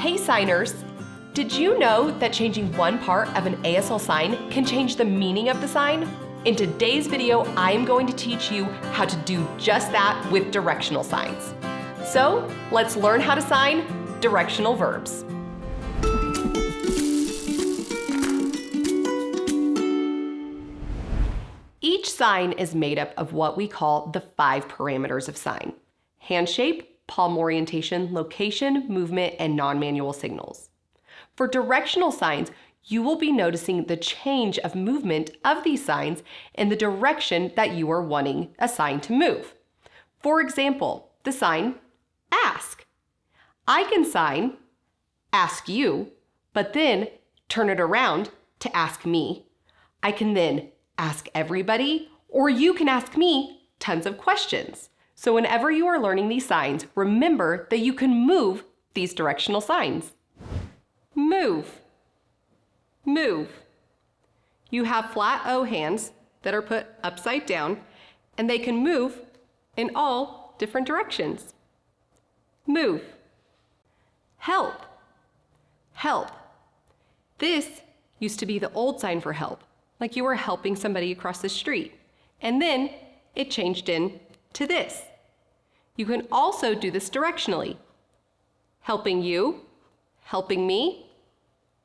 Hey signers! Did you know that changing one part of an ASL sign can change the meaning of the sign? In today's video, I am going to teach you how to do just that with directional signs. So, let's learn how to sign directional verbs. Each sign is made up of what we call the 5 parameters of sign: hand shape, palm orientation, location, movement, and non-manual signals. For directional signs, you will be noticing the change of movement of these signs in the direction that you are wanting a sign to move. For example, the sign ask. I can sign ask you, but then turn it around to ask me. I can then ask everybody, or you can ask me tons of questions. So whenever you are learning these signs, remember that you can move these directional signs. Move. Move. You have flat O hands that are put upside down, and they can move in all different directions. Move. Help. Help. This used to be the old sign for help, like you were helping somebody across the street. And then it changed into this. You can also do this directionally. Helping you, helping me,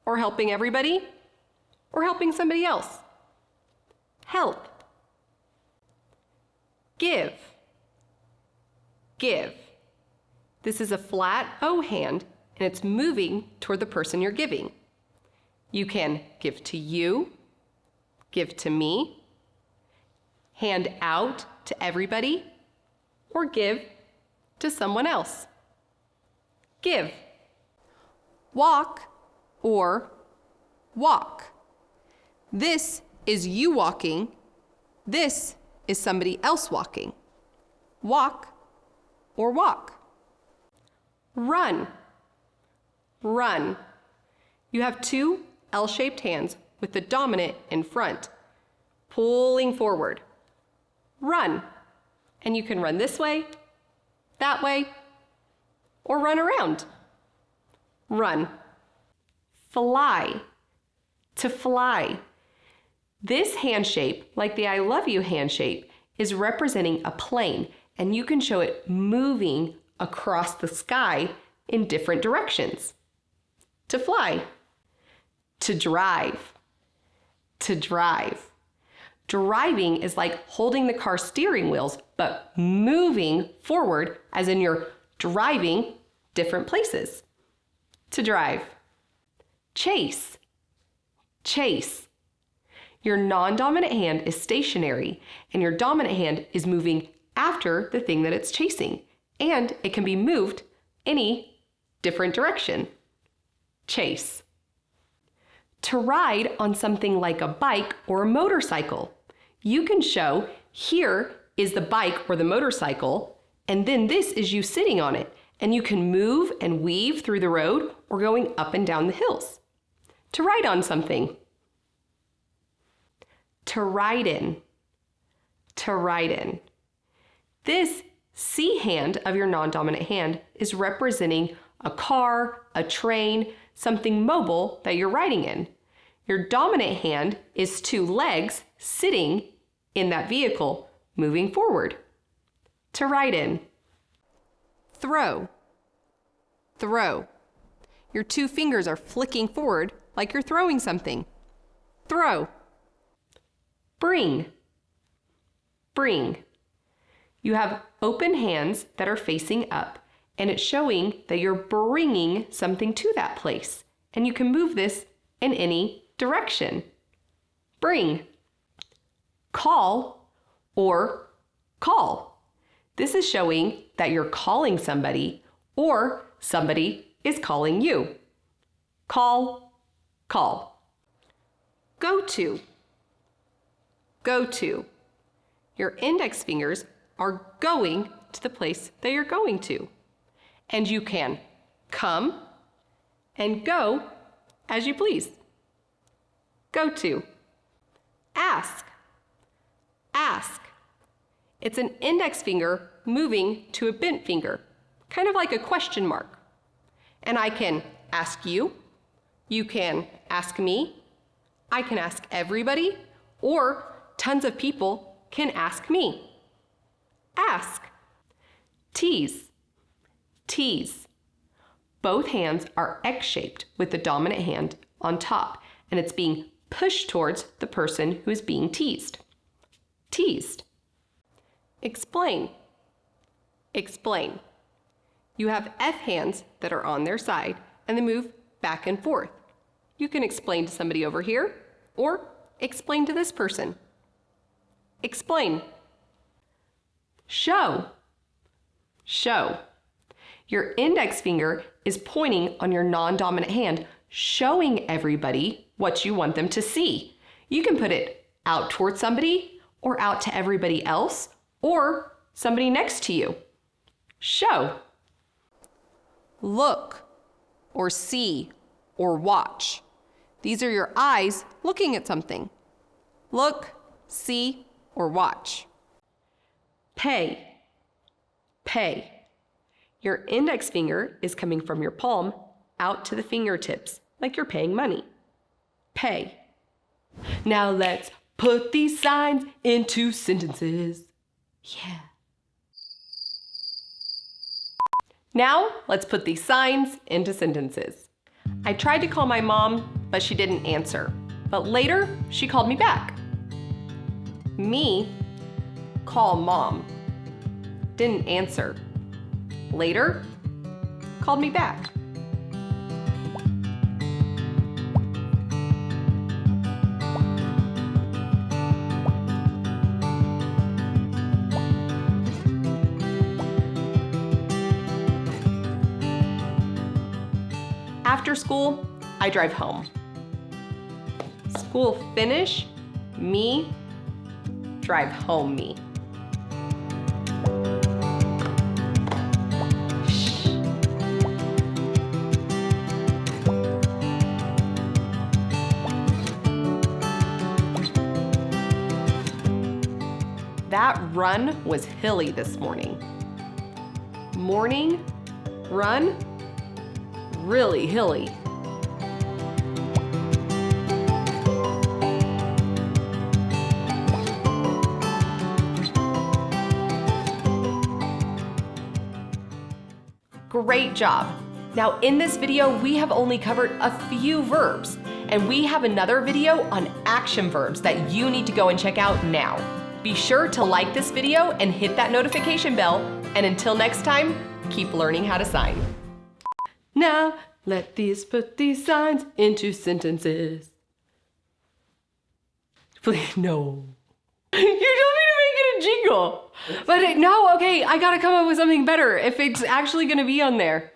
or helping everybody, or helping somebody else. Help. Give. Give. This is a flat O hand, and it's moving toward the person you're giving. You can give to you, give to me, hand out to everybody, or give to someone else. Give. Walk or walk. This is you walking. This is somebody else walking. Walk or walk. Run. Run. You have 2 L-shaped hands with the dominant in front, pulling forward. Run. And you can run this way, that way, or run around. Run. Fly. To fly. This hand shape, like the I love you hand shape, is representing a plane, and you can show it moving across the sky in different directions. To fly. To drive. To drive. Driving is like holding the car steering wheels, but moving forward, as in you're driving different places. To drive. Chase. Chase. Your non-dominant hand is stationary, and your dominant hand is moving after the thing that it's chasing, and it can be moved any different direction. Chase. To ride on something like a bike or a motorcycle, you can show here is the bike or the motorcycle, and then this is you sitting on it, and you can move and weave through the road or going up and down the hills. To ride on something. To ride in. To ride in. This C hand of your non-dominant hand is representing a car, a train, something mobile that you're riding in. Your dominant hand is 2 legs sitting in that vehicle, moving forward. To ride in. Throw. Throw. Your 2 fingers are flicking forward like you're throwing something. Throw. Bring. Bring. You have open hands that are facing up, and it's showing that you're bringing something to that place, and you can move this in any direction. Bring. Call or call. This is showing that you're calling somebody or somebody is calling you. Call, call. Go to. Go to. Your index fingers are going to the place that you're going to. And you can come and go as you please. Go to. Ask. Ask. It's an index finger moving to a bent finger, kind of like a question mark. And I can ask you. You can ask me. I can ask everybody, or tons of people can ask me. Ask. Tease. Tease. Both hands are X-shaped with the dominant hand on top, and it's being pushed towards the person who is being teased. Teased. Explain. Explain. You have F hands that are on their side, and they move back and forth. You can explain to somebody over here, or explain to this person. Explain. Show. Show. Your index finger is pointing on your non-dominant hand, showing everybody what you want them to see. You can put it out towards somebody, or out to everybody else, or somebody next to you. Show. Look, or see, or watch. These are your eyes looking at something. Look, see, or watch. Pay. Pay. Your index finger is coming from your palm out to the fingertips, like you're paying money. Pay. Now let's put these signs into sentences. Yeah. Now let's put these signs into sentences. I tried to call my mom, but she didn't answer. But later, she called me back. Me, call mom. Didn't answer. Later, called me back. After school, I drive home. School finish, me, drive home me. That run was hilly this morning. Morning, run, really hilly. Great job. Now in this video, we have only covered a few verbs, and we have another video on action verbs that you need to go and check out now. Be sure to like this video and hit that notification bell, and until next time, keep learning how to sign. Now, let's put these signs into sentences. Please, no. You told me to make it a jingle. But no, okay, I gotta come up with something better if it's actually gonna be on there.